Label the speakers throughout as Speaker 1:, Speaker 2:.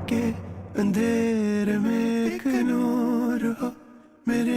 Speaker 1: के अंधेरे में एक नूर हो मेरे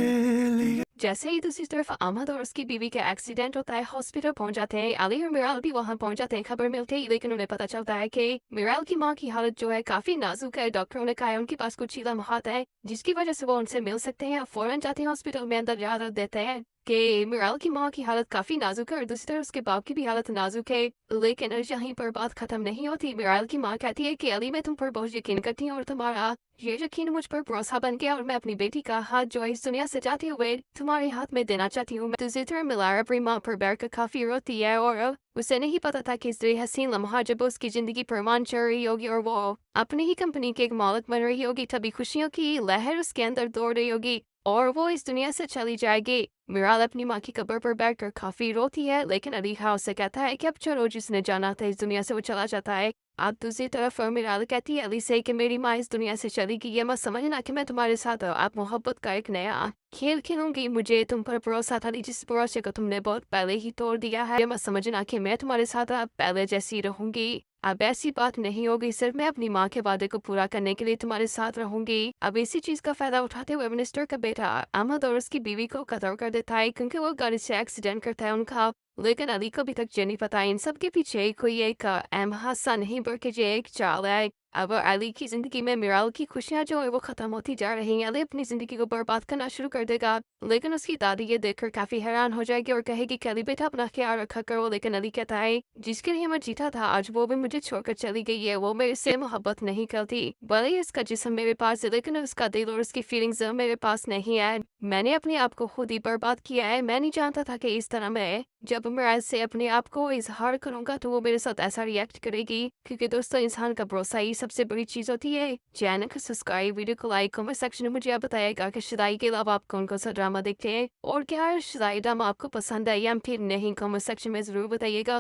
Speaker 1: लिए।
Speaker 2: जैसे ही दूसरी तरफ अहमद और उसकी बीवी का एक्सीडेंट होता है, हॉस्पिटल पहुंच जाते हैं। अली और मिराल भी वहां पहुंच जाते हैं खबर मिलते ही, लेकिन उन्हें पता चलता है कि मिराल की मां की हालत जो है काफी नाजुक है। डॉक्टरों ने कहा है उनके पास कुछ ही लम्हात है जिसकी वजह से वो उनसे मिल सकते हैं। फौरन जाते हैं हॉस्पिटल में, अंदर इजाजत देते हैं कि मिराल की मां की हालत काफी नाजुक है और दूसरी तरफ उसके बाप की भी हालत नाजुक है। लेकिन यहीं पर बात खत्म नहीं होती। मिराल की मां कहती है कि अली मैं तुम पर बहुत यकीन करती हूँ और तुम्हारा ये यकीन मुझ पर भरोसा बन गया और मैं अपनी बेटी का हाथ जो है इस दुनिया से जाते हुए तुम्हारे हाथ में देना चाहती हूँ। दूसरी तरफ मिलार अपनी मां पर बैठकर काफी रोती है और अब उसे नहीं पता था कि इस हसीन लम्हा जब उसकी जिंदगी पर मान चढ़ रही होगी और वो अपनी ही कंपनी के एक मालिक बन रही होगी, तभी खुशियों की लहर उसके अंदर दौड़ रही होगी और वो इस दुनिया से चली जाएगी। मिराल अपनी माँ की कब्र पर बैठकर काफी रोती है, लेकिन अली खां उससे कहता है कि अब चलो, जिसने जाना था इस दुनिया से वो चला जाता है। अब दूसरी तरफ मिराल कहती है अली से कि मेरी माँ इस दुनिया से चली गई है, मत समझना कि मैं तुम्हारे साथ आप मोहब्बत का एक नया खेल खेलूंगी। मुझे तुम पर भरोसा था, जिस भरोसे को तुमने बहुत पहले ही तोड़ दिया है। मत समझना कि मैं तुम्हारे साथ अब पहले जैसी रहूंगी। अब ऐसी बात नहीं होगी, सिर्फ मैं अपनी माँ के वादे को पूरा करने के लिए तुम्हारे साथ रहूंगी। अब इसी चीज का फायदा उठाते हुए मिनिस्टर का बेटा अहमद और उसकी बीवी को कत्ल कर देता है, क्योंकि वो गाड़ी से एक्सीडेंट करता है उनका। लेकिन अली को अभी तक ये नहीं पता इन सब के पीछे कोई एक अहम हादसा नहीं बल्कि ये एक चाल है। अब अली की जिंदगी में मिराल की खुशियां जो है वो खत्म होती जा रही हैं। अली अपनी जिंदगी को बर्बाद करना शुरू कर देगा, लेकिन उसकी दादी ये देखकर काफी हैरान हो जाएगी और कहेगी कि अली बेटा अपना ख्याल रखा करो। लेकिन अली कहता है जिसके लिए मैं जीता था आज वो भी मुझे छोड़कर चली गई है। वो मेरे से मोहब्बत नहीं करती, भले ही उसका जिस्म मेरे पास है लेकिन उसका दिल और उसकी फीलिंग्स मेरे पास नहीं है। मैंने अपने आप को खुद ही बर्बाद किया है। मैं नहीं जानता था कि इस तरह मैं जब मैं से अपने आप को इजहार करूंगा तो वो मेरे साथ ऐसा रिएक्ट करेगी। क्योंकि दोस्तों, इंसान का भरोसा ही सबसे बड़ी चीज होती है। चैनल को सब्सक्राइब, वीडियो को लाइक, कमेंट सेक्शन में मुझे आप बताइएगा कि शुदाई के अलावा आप कौन कौन सा ड्रामा देखते हैं और क्या शुदाई ड्रामा आपको पसंद है या फिर नहीं, कमेंट सेक्शन में जरूर बताइएगा।